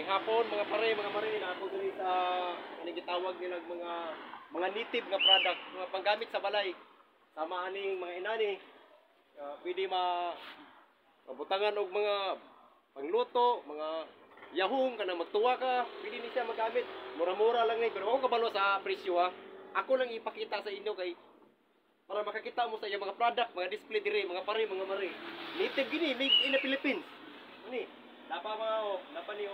Ning hapon mga pare, mga mare, na ako diri sa gitawag nila mga native nga product, mga panggamit sa balay. Sama aning mga inani. Pwede mabutangan og mga pangluto, mga yahong kanang magtuwa ka, pwede ni siya magamit. Mura-mura lang ni, pero ako kabalo sa presyo ha. Ako lang ipakita sa inyo kay para makakita mo sa iyang mga product, mga display diri, mga pare, mga mare. Native gini, made in the Philippines. Ani, napa mga napa ni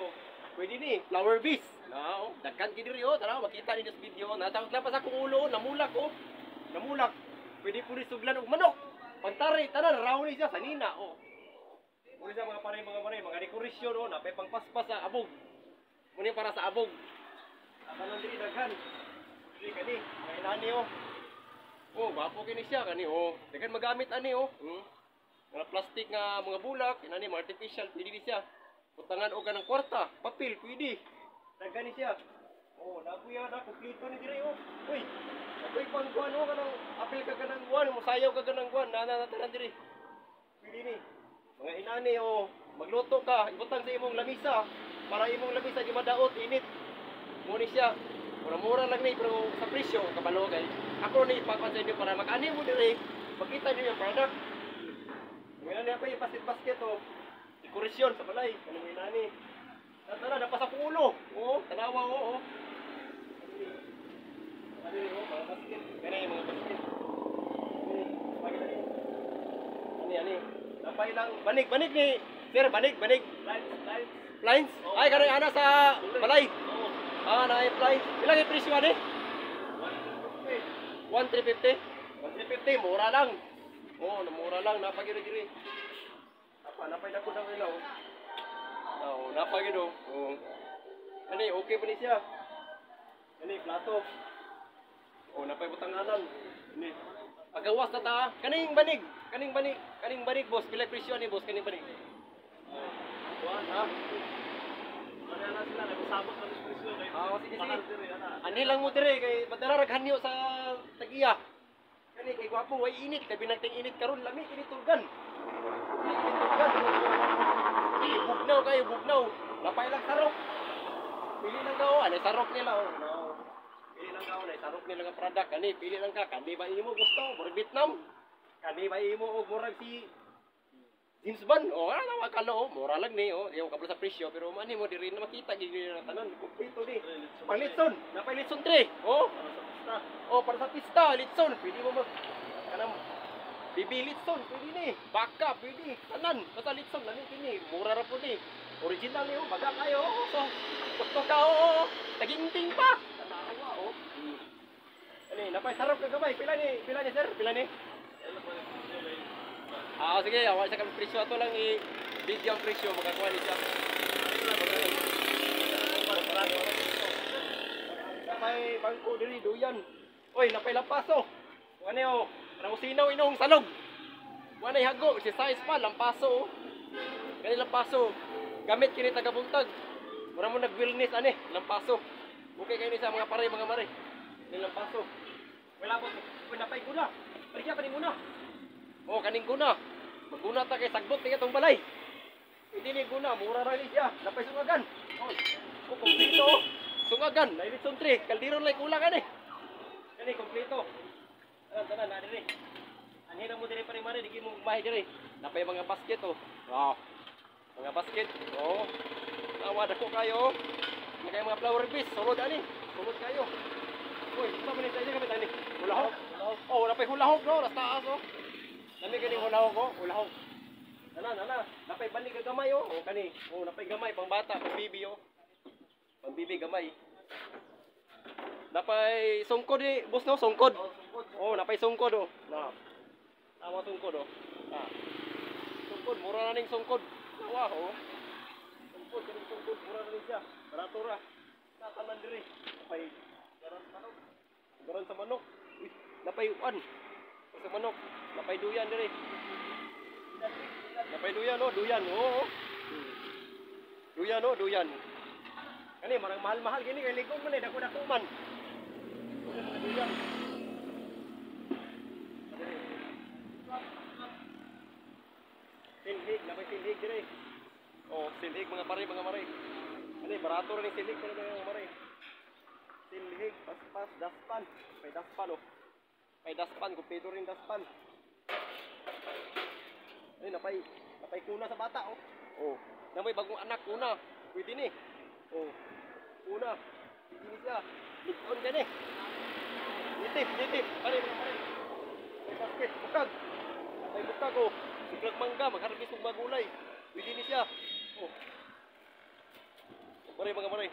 pwede ni flower base. Now, daghan gid diri tara makita ninyo sa video. Natakot na pa sa akong ulo, namulak Namulak. Pwede po ni suglan og manok. Pagtari tanan raw ni siya sa nina Muna sa mga pare, mga mare, mga dekorasyon napay pangpaspas sa abog. Muna para sa abog. Tanan diri daghan. Diri kani, mga inani bapo kini siya kani Daghan magamit ani Mga plastic nga mga bulak, inani mga artificial pwede ni siya. Utangan og kanang kwarta, papel pwede. Daghan ni siya. Nabuya na kompleto ni diri Uy, ako'y pang kuan kanang apil ka kanang kuan, mosayaw ka kanang kuan, nanatanan diri. Pwede ni. Mga inani magluto ka, ibutang sa imong lamisa para imong lamisa di madaot init. Mo ni siya. Mura-mura lang ni pero sa presyo kabalo kay. Ako ni ipapansin niyo para mag-ani mo diri, makita niyo yung product. Ngayon na pa yung basket dekorasyon sa balay, kanang inani. Tara na pa sa ulo. Tanawa Ano mga basket. Kani mga basket. Ani. Napay lang banig ni sir, banig. Blinds. Ay kanay ana sa balay. Naay blinds. Pila kay presyo ani? 1,350. 1,350 mura lang. Mura lang napagiri-giri. Napay dako daw ilaw. Napagid Ani okay pa ni siya. Ani plato. Napay butanganan. Ni. Agawas na ta. Kaning banig boss. Pila presyo ani boss kaning banig? Kuan ha. Ano na sila nagusabot ng presyo kay. Sige. Ani lang mo dire kay madararaghan niyo sa tagiya. Kani kay gwapo way init kay binagting init karon lami kini tulgan. Bugnaw. Napay lang sarok. Pili lang daw, sarok nila Pili lang daw, sarok nila nga product. Kani, pili lang ka. Kani ba imo gusto? Murag Vietnam. Kani ba imo murag si James Bond. Nawa ka mura lang ni Di mo kabalo sa presyo pero mani mo diri na makita gid na tanan kompleto ni. Pangitson, napay litson 3. Para sa pista, litson. Pwede mo kanang bibi litson, pwede ni. Baka, pwede. Tanan, basta litson lang kini. Mura ra po ni. Original ni baga kayo. So, gusto ka taginting pa. Tanawa Ani, napay sarap ka gamay. Pila ni sir? Pila ni? Sige, awal sa kami presyo ato lang i-video ang presyo makakuha ni siya. May bangko diri duyan. Oy, napay lampaso. Ano Nang usinaw inong salog. Wanay hago si size pa lampaso. Kani lampaso. Gamit kini tagabuntag. Mura mo nag-wellness ani, lampaso. Okay kayo ni sa mga pare, mga mare. Ni lampaso. Wala po, napay guna. Paligya pa ni muna. Kaning guna. Magguna ta kay sagbot ni itong balay. Hindi ni guna, mura ra ni siya. Napay sungagan. Kompleto. Sungagan, na litson 3. Kaldiron lay kulang ani. Kani kompleto. Tanan na diri. Ani na mo diri pare mare, digi mo mahi diri. Napay mga basket Mga basket. Tawa dako kayo. Mga mga flower base, sulod ani. Sulod kayo. Uy, sa man tayo kami tani. Hulahok. Napay hulahok nas taas Nami kani hulahok hulahok. Nana. Napay balik ka gamay kani. Napay gamay pang bata, pang bibi Pang bibi gamay. Napay sungkod boss sungkod. Napay sungkod Tama sungkod Sungkod, mura na ning sungkod. Nawa Sungkod, mura na ning siya. Barato ra. Tatanan diri. Napay garan sa manok. Uy, napay sa manok. Napay duyan diri. Napay duyan duyan. Kani marang mahal-mahal gini kay ligong man dako-dako man. Duyan. Silhig, napay silhig dire. Silhig mga pare, mga mare. Ano barato rin yung silig ko na yung mare. Silig, paspas, daspan. May daspan oh. May daspan, kumpleto rin daspan. Ay, napay kuna sa bata oh. Oh, namay bagong anak kuna. Pwede ni. Oh. Kuna. Pwede ni siya. Likon ka ni. Nitip. Pare. May basket, bukag. May bukag oh. Siglag mangga, maghargis ng magulay. Pwede ni siya. Oh. Mare mga mare.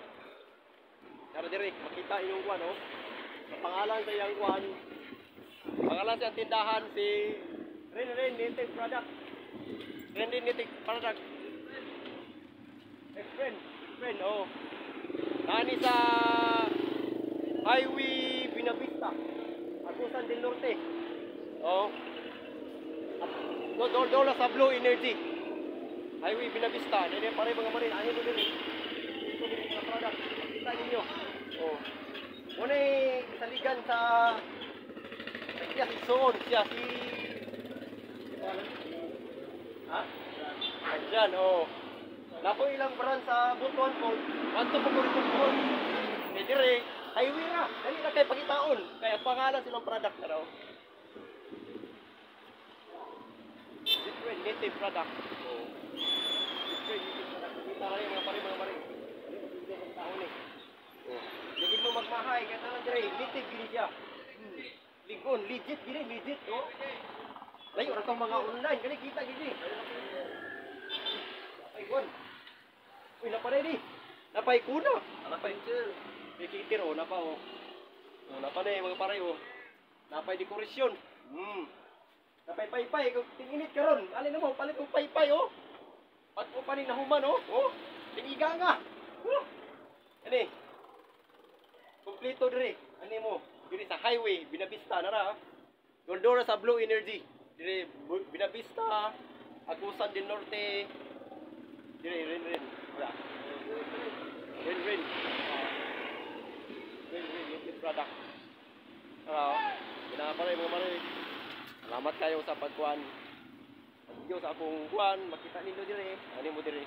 Tara dire, makita inyong kwan oh. Ang pangalan sa iyang kwan. Pangalan sa tindahan si Ren Native Product. Ren Native Product. Friend oh. Nani sa Highway Binavista. Agusan del Norte. Oh. Dola sa Blue Energy. Highway Binavista. Dili pare mga mare, ani mo diri. Ito din mga product. Kita ninyo. Oh. Muna saligan sa siya si Soon, siya si ha? Ayan, oh. Napo ilang brand sa Butuan po. Anto po po. Eh dire, highway na. Dali na kay pagitaon. Kaya pangalan silang product na raw. Different native product. Oh. Different native product. Kita rin mga pare. Ano ba ang taon eh? Oh. Hindi mo magmahay kaya na dire, native gini siya. Ligon, legit oh. Layo ra tong mga online kani kita gini. Ay gon. Uy napay di. Napay kuna. Napay sir. Bikitir oh napa oh. Oh napa na mga pare oh. Napay dekorasyon. Napay paypay kung tinginit karon. Alin na mo palit og paypay oh. Pag mo pa ni nahuman oh. Oh. Tingiga nga. Oh. Ani. Kompleto dire. Ani mo. Diri sa highway Binavista na ra. Doldora sa Blue Energy. Diri Binavista, Agusan del Norte. Diri Ren. Wala. Ren. Native product. Ginapalay mga mare. Salamat kayo sa pagkuhan. Pag-iyo sa akong kuhan, makita ninyo dire. Ano mo dire?